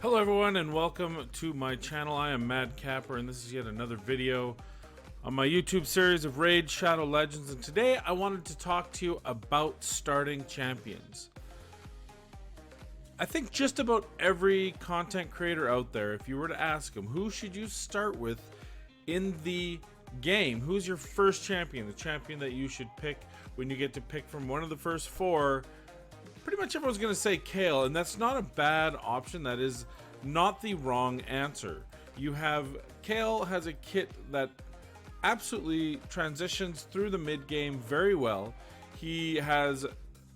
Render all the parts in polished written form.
Hello everyone and welcome to my channel. I am Mad Capper and this is yet another video on my YouTube series of Raid Shadow Legends, and today I wanted to talk to you about starting champions. I think just about every content creator out there, if you were to ask them who should you start with in the game, who's your first champion, the champion that you should pick when you get to pick from one of the first four, pretty much everyone's going to say Kayle, and that's not a bad option. That is not the wrong answer. You have Kayle has a kit that absolutely transitions through the mid game very well. He has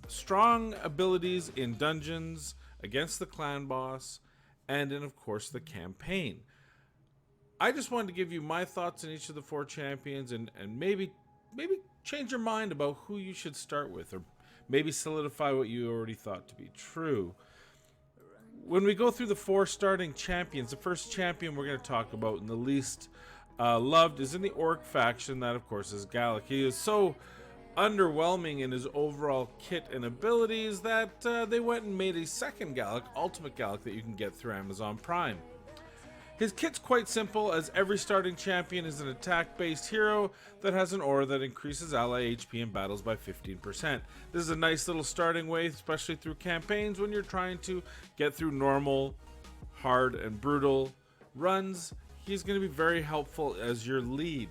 strong abilities in dungeons, against the clan boss, and in, of course, the campaign. I just wanted to give you my thoughts on each of the four champions and maybe change your mind about who you should start with, or maybe solidify what you already thought to be true. When we go through the four starting champions, the first champion we're going to talk about and the least loved is in the Orc faction. That, of course, is Galax. He is so underwhelming in his overall kit and abilities that they went and made a second Galax, Ultimate Galax, that you can get through Amazon Prime. His kit's quite simple, as every starting champion is an attack-based hero that has an aura that increases ally HP in battles by 15%. This is a nice little starting way, especially through campaigns when you're trying to get through normal, hard, and brutal runs. He's going to be very helpful as your lead.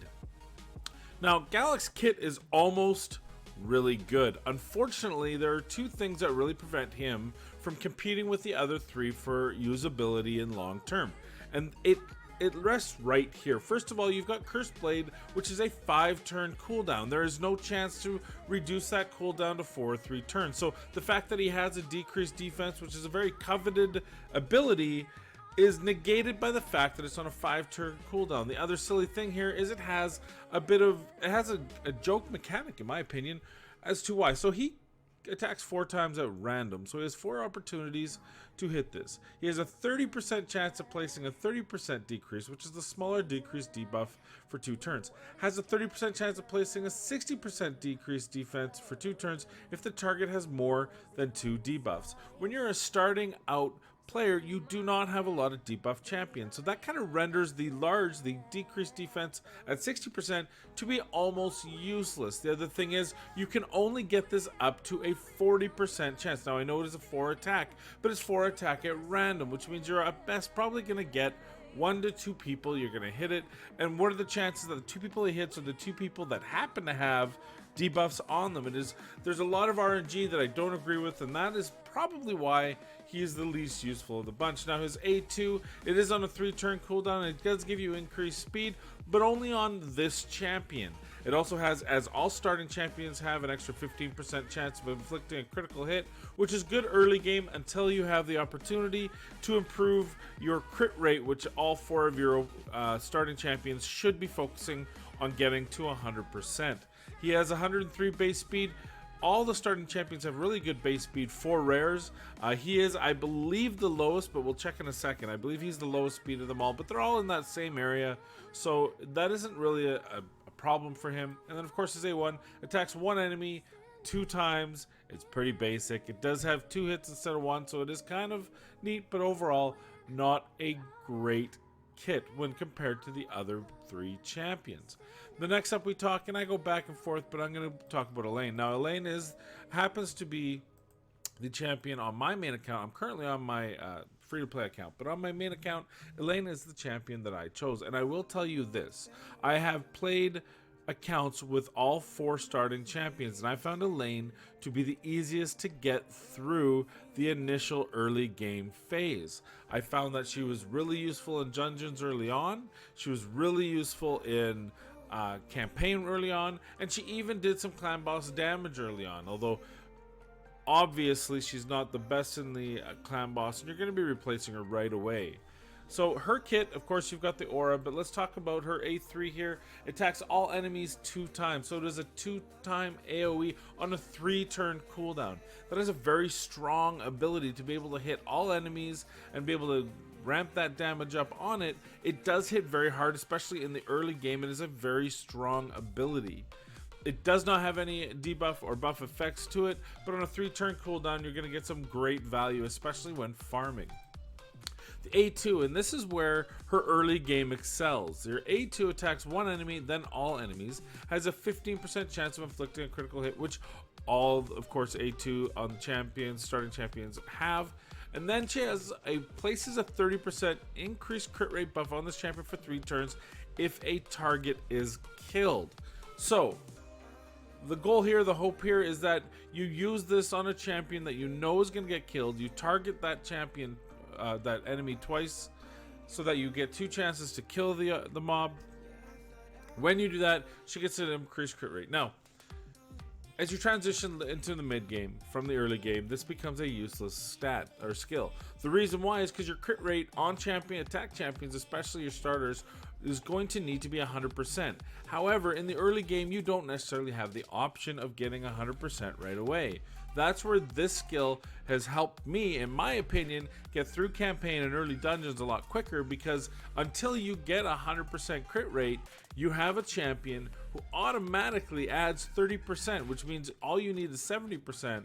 Now, Galax kit is almost really good. Unfortunately, there are two things that really prevent him from competing with the other three for usability in long term, and it rests right here. First of all, you've got Cursed Blade, which is a 5-turn cooldown. There is no chance to reduce that cooldown to 4 or 3 turns. So the fact that he has a decreased defense, which is a very coveted ability, is negated by the fact that it's on a 5-turn cooldown. The other silly thing here is it has a joke mechanic, in my opinion, as to why. So he attacks 4 times at random, so he has 4 opportunities to hit this. He has a 30% chance of placing a 30% decrease, which is the smaller decrease debuff for 2 turns. Has a 30% chance of placing a 60% decrease defense for 2 turns if the target has more than 2 debuffs. When you're a starting out player, you do not have a lot of debuff champions, so that kind of renders the decreased defense at 60% to be almost useless. The other thing is you can only get this up to a 40% chance. Now, I know it is a 4 attack, but it's 4 attack at random, which means you're at best probably going to get 1 to 2 people you're going to hit it. And what are the chances that the 2 people he hits are the 2 people that happen to have debuffs on them? There's a lot of RNG that I don't agree with, and that is probably why he is the least useful of the bunch. Now, his A2, it is on a 3-turn cooldown, and it does give you increased speed, but only on this champion. It also has, as all starting champions have, an extra 15% chance of inflicting a critical hit, which is good early game until you have the opportunity to improve your crit rate, which all 4 of your starting champions should be focusing on getting to 100%. He has 103 base speed. All the starting champions have really good base speed for rares. He is, I believe, the lowest, but we'll check in a second. I believe he's the lowest speed of them all, but they're all in that same area, so that isn't really a problem for him. And then, of course, his A1 attacks 1 enemy 2 times. It's pretty basic. It does have 2 hits instead of 1, so it is kind of neat, but overall, not a great kit when compared to the other 3 champions. The next up we talk, and I go back and forth, but I'm going to talk about Alena. Now, Alena happens to be the champion on my main account. I'm currently on my free-to-play account, but on my main account, Alena is the champion that I chose. And I will tell you this, I have played accounts with all 4 starting champions, and I found Alena to be the easiest to get through the initial early game phase. I found that she was really useful in dungeons early on. She was really useful in campaign early on, and she even did some clan boss damage early on, although obviously she's not the best in the clan boss, and you're going to be replacing her right away. So her kit, of course, you've got the aura, but let's talk about her A3 here. It attacks all enemies 2 times, so it is a 2-time AoE on a 3-turn cooldown. That is a very strong ability to be able to hit all enemies and be able to ramp that damage up on it. It does hit very hard, especially in the early game. It is a very strong ability. It does not have any debuff or buff effects to it, but on a 3-turn cooldown, you're going to get some great value, especially when farming. A2, and this is where her early game excels. Your A2 attacks one enemy, then all enemies, has a 15% chance of inflicting a critical hit, which all, of course, A2 on the champions, starting champions have. And then she places a 30% increased crit rate buff on this champion for 3 turns if a target is killed. So, the goal here, the hope here, is that you use this on a champion that you know is going to get killed. You target that champion, that enemy twice, so that you get 2 chances to kill the mob. When you do that, she gets an increased crit rate. Now, as you transition into the mid game from the early game, this becomes a useless stat or skill. The reason why is because your crit rate on attack champions, especially your starters, is going to need to be 100%. However, in the early game, you don't necessarily have the option of getting 100% right away. That's where this skill has helped me, in my opinion, get through campaign and early dungeons a lot quicker, because until you get 100% crit rate, you have a champion who automatically adds 30%, which means all you need is 70%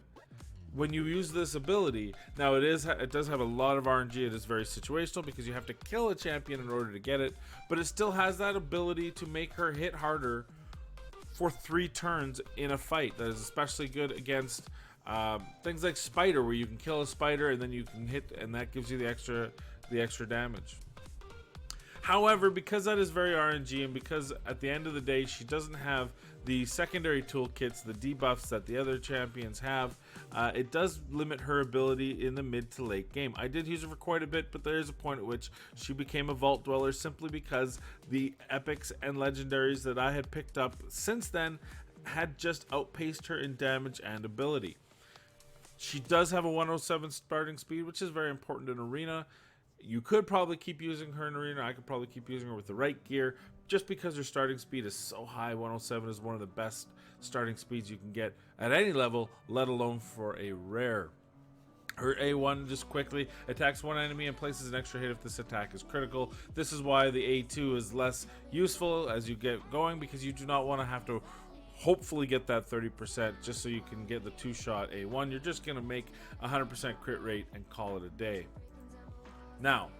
when you use this ability. Now it does have a lot of RNG. It is very situational because you have to kill a champion in order to get it, but it still has that ability to make her hit harder for 3 turns in a fight. That is especially good against things like spider, where you can kill a spider and then you can hit, and that gives you the extra damage. However, because that is very RNG, and because at the end of the day she doesn't have the secondary toolkits, the debuffs that the other champions have, it does limit her ability in the mid to late game. I did use her for quite a bit, but there is a point at which she became a vault dweller simply because the epics and legendaries that I had picked up since then had just outpaced her in damage and ability. She does have a 107 starting speed, which is very important in Arena. You could probably keep using her in Arena. I could probably keep using her with the right gear, just because her starting speed is so high. 107 is one of the best starting speeds you can get at any level, let alone for a rare. Her A1, just quickly, attacks one enemy and places an extra hit if this attack is critical. This is why the A2 is less useful as you get going, because you do not want to have to hopefully get that 30% just so you can get the 2-shot A1. You're just going to make 100% crit rate and call it a day. Now,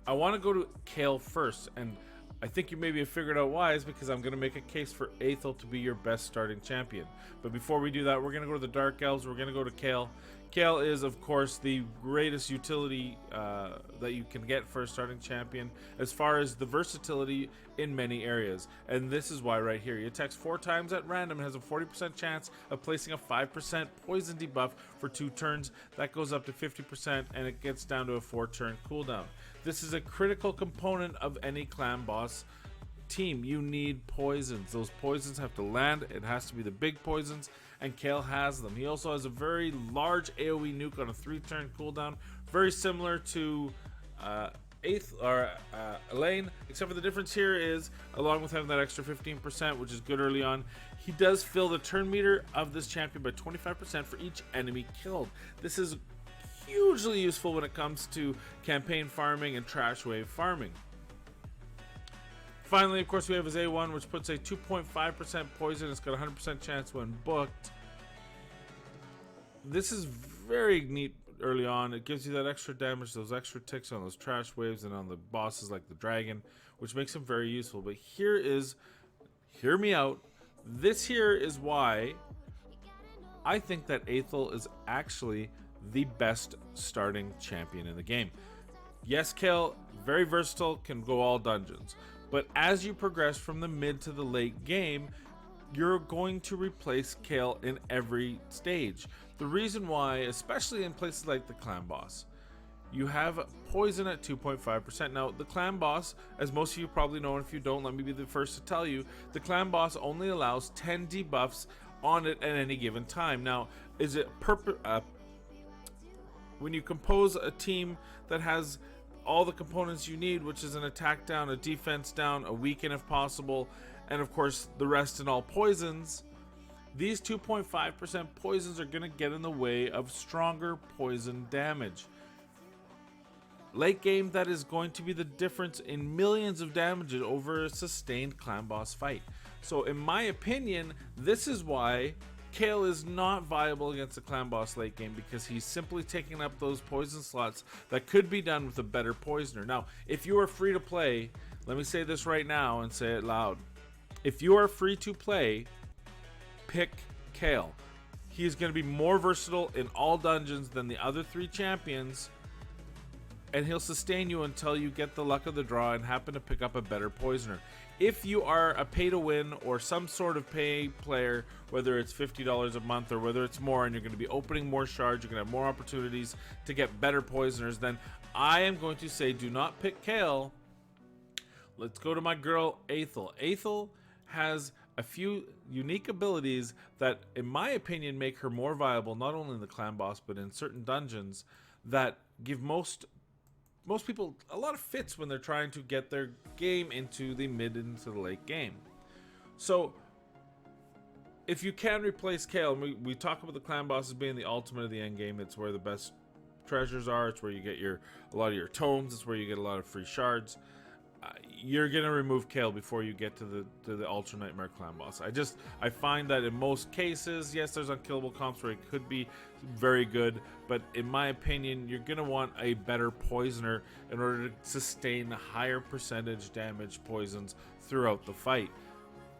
I want to go to Kayle first, and I think you maybe have figured out why, is because I'm going to make a case for Ethel to be your best starting champion. But before we do that, we're going to go to the Dark Elves. We're going to go to Kayle. Kayle is, of course, the greatest utility that you can get for a starting champion as far as the versatility in many areas. And this is why right here. He attacks 4 times at random and has a 40% chance of placing a 5% poison debuff for 2 turns. That goes up to 50%, and it gets down to a 4-turn cooldown. This is a critical component of any clan boss team. You need poisons. Those poisons have to land. It has to be the big poisons, and Kayle has them. He also has a very large AoE nuke on a 3-turn cooldown, very similar to Alena, except for the difference here is, along with having that extra 15%, which is good early on, he does fill the turn meter of this champion by 25% for each enemy killed. This is hugely useful when it comes to campaign farming and trash wave farming. Finally, of course, we have his A1, which puts a 2.5% poison. It's got a 100% chance when booked. This is very neat early on. It gives you that extra damage, those extra ticks on those trash waves and on the bosses like the dragon, which makes him very useful. But hear me out. This here is why I think that Ethel is actually the best starting champion in the game. Yes, Kayle, very versatile, can go all dungeons. But as you progress from the mid to the late game, you're going to replace Kayle in every stage. The reason why, especially in places like the clan boss, you have poison at 2.5%. Now, the clan boss, as most of you probably know, and if you don't, let me be the first to tell you, the clan boss only allows 10 debuffs on it at any given time. Now, is it when you compose a team that has all the components you need, which is an attack down, a defense down, a weaken if possible, and of course the rest in all poisons, these 2.5% poisons are going to get in the way of stronger poison damage. Late game, that is going to be the difference in millions of damages over a sustained clan boss fight. So in my opinion, this is why Kayle is not viable against the clan boss late game because he's simply taking up those poison slots that could be done with a better poisoner. Now, if you are free to play, let me say this right now and say it loud. If you are free to play, pick Kayle. He is going to be more versatile in all dungeons than the other 3 champions, and he'll sustain you until you get the luck of the draw and happen to pick up a better poisoner. If you are a pay to win or some sort of pay player, whether it's $50 a month or whether it's more, and you're going to be opening more shards, you're going to have more opportunities to get better poisoners, then I am going to say do not pick Kayle. Let's go to my girl Ethel. Ethel has a few unique abilities that, in my opinion, make her more viable, not only in the clan boss, but in certain dungeons that give most people a lot of fits when they're trying to get their game into the mid into the late game. So if you can replace Kayle, we talk about the clan bosses being the ultimate of the end game. It's where the best treasures are. It's where you get a lot of your tomes. It's where you get a lot of free shards. You're gonna remove Kayle before you get to the Ultra Nightmare clan boss. I find that in most cases, yes, there's unkillable comps where it could be very good, but in my opinion, you're gonna want a better poisoner in order to sustain the higher percentage damage poisons throughout the fight.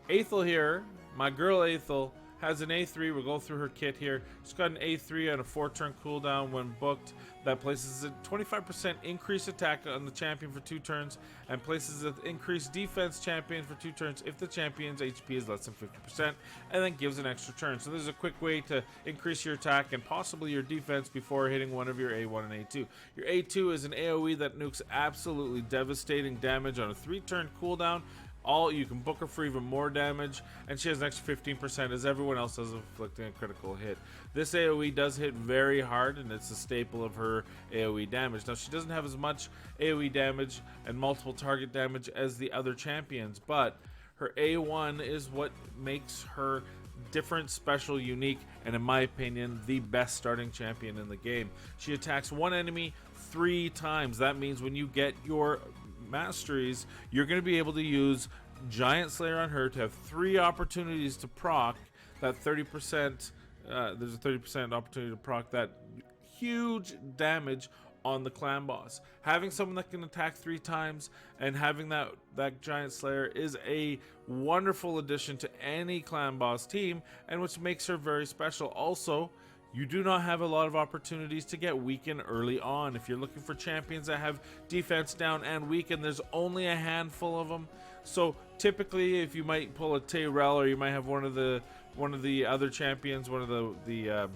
Ethel here, my girl Ethel, has an A3. We'll go through her kit here. She's got an A3 on a 4-turn cooldown when booked. That places a 25% increased attack on the champion for 2 turns and places an increased defense champion for 2 turns if the champion's HP is less than 50%, and then gives an extra turn. So there's a quick way to increase your attack and possibly your defense before hitting one of your A1 and A2. Your A2 is an AoE that nukes absolutely devastating damage on a 3-turn cooldown. You can book her for even more damage, and she has an extra 15% as everyone else does, inflicting a critical hit. This AoE does hit very hard, and it's a staple of her AoE damage. Now, she doesn't have as much AoE damage and multiple target damage as the other champions, but her A1 is what makes her different, special, unique, and in my opinion, the best starting champion in the game. She attacks one enemy 3 times. That means when you get your masteries, you're going to be able to use Giant Slayer on her to have 3 opportunities to proc that 30%. There's a 30% opportunity to proc that huge damage on the clan boss. Having someone that can attack 3 times and having that Giant Slayer is a wonderful addition to any clan boss team, and which makes her very special. Also, you do not have a lot of opportunities to get weakened early on. If you're looking for champions that have defense down and weakened, there's only a handful of them. So typically, if you might pull a Tyrell, or you might have one of the other champions, one of the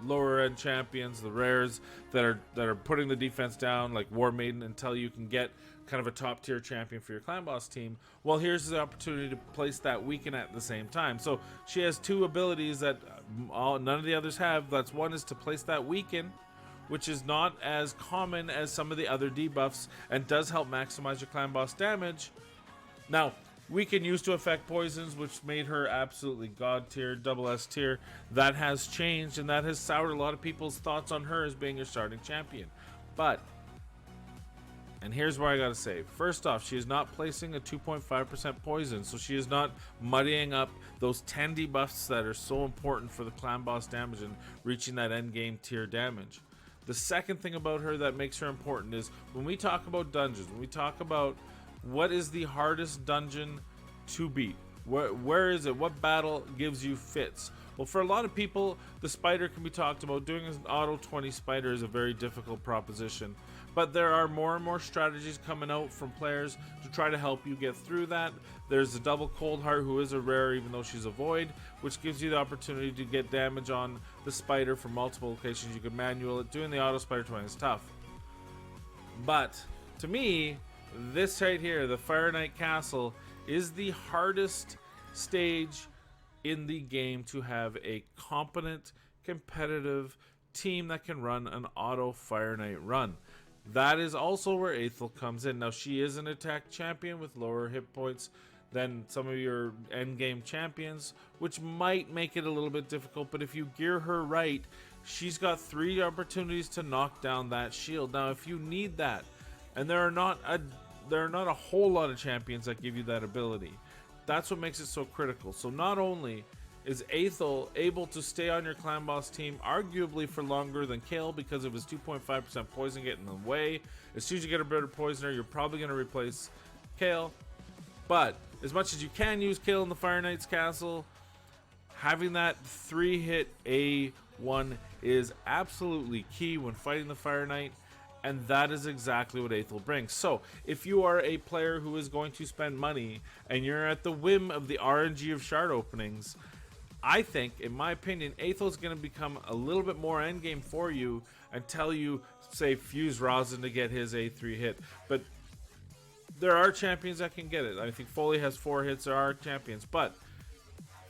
lower end champions, the rares that are putting the defense down, like War Maiden, until you can get kind of a top tier champion for your clan boss team. Well, here's the opportunity to place that weaken at the same time. So she has 2 abilities that none of the others have. That's one is to place that weaken, which is not as common as some of the other debuffs and does help maximize your clan boss damage. Now, Weaken used to affect poisons, which made her absolutely god tier, double S tier. That has changed, and that has soured a lot of people's thoughts on her as being your starting champion. But, and here's where I gotta say, first off, she is not placing a 2.5% poison, so she is not muddying up those 10 debuffs that are so important for the clan boss damage and reaching that end game tier damage. The second thing about her that makes her important is when we talk about dungeons, when we talk about what is the hardest dungeon to beat, where is it, what battle gives you fits? Well, for a lot of people, the spider can be talked about. Doing an auto 20 spider is a very difficult proposition, but there are more and more strategies coming out from players to try to help you get through that. There's a double cold heart, who is a rare even though she's a void, which gives you the opportunity to get damage on the spider from multiple locations. You can manual it. Doing the auto spider 20 is tough, but to me, this right here, the Fire Knight Castle, is the hardest stage in the game to have a competent, competitive team that can run an auto Fire Knight run. That is also where Ethel comes in. Now, she is an attack champion with lower hit points than some of your endgame champions, which might make it a little bit difficult, but if you gear her right, she's got 3 opportunities to knock down that shield. Now, if you need that, and there are not a whole lot of champions that give you that ability. That's what makes it so critical. So not only is Ethel able to stay on your clan boss team arguably for longer than Kayle because of his 2.5% poison getting in the way. As soon as you get a better poisoner, you're probably going to replace Kayle. But as much as you can use Kayle in the Fire Knight's castle, having that 3-hit A1 is absolutely key when fighting the Fire Knight. And that is exactly what Ethel brings. So, if you are a player who is going to spend money and you're at the whim of the RNG of shard openings, I think, in my opinion, Ethel is going to become a little bit more endgame for you until you, say, fuse Rosin to get his A3 hit. But there are champions that can get it. I think Foley has 4 hits. There are champions. But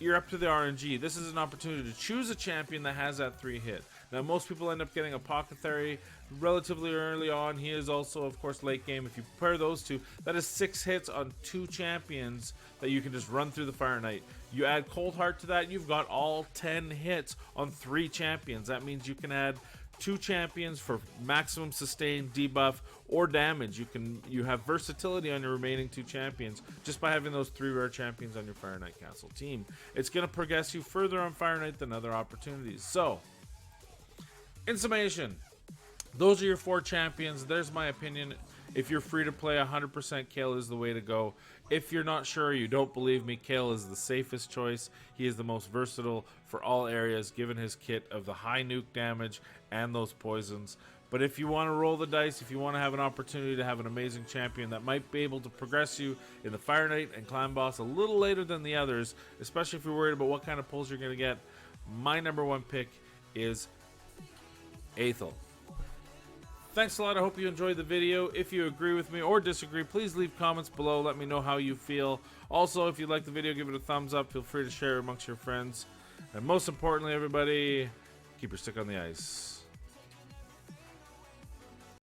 you're up to the RNG. This is an opportunity to choose a champion that has that 3 hit. Now, most people end up getting Apothecary relatively early on. He is also, of course, late game. If you pair those two, that is 6 hits on 2 champions that you can just run through the Fire Knight. You add Cold Heart to that, you've got all 10 hits on 3 champions. That means you can add 2 champions for maximum sustain, debuff, or damage. You have versatility on your remaining 2 champions just by having those 3 rare champions on your Fire Knight Castle team. It's going to progress you further on Fire Knight than other opportunities. So, in summation, those are your 4 champions. There's my opinion. If you're free to play, 100% Kayle is the way to go. If you're not sure, you don't believe me, Kayle is the safest choice. He is the most versatile for all areas, given his kit of the high nuke damage and those poisons. But if you want to roll the dice, if you want to have an opportunity to have an amazing champion that might be able to progress you in the Fire Knight and Clan Boss a little later than the others, especially if you're worried about what kind of pulls you're going to get, my #1 pick is Ethel. Thanks a lot. I hope you enjoyed the video. If you agree with me or disagree, please leave comments below. Let me know how you feel. Also, if you like the video, give it a thumbs up. Feel free to share it amongst your friends. And most importantly, everybody, keep your stick on the ice.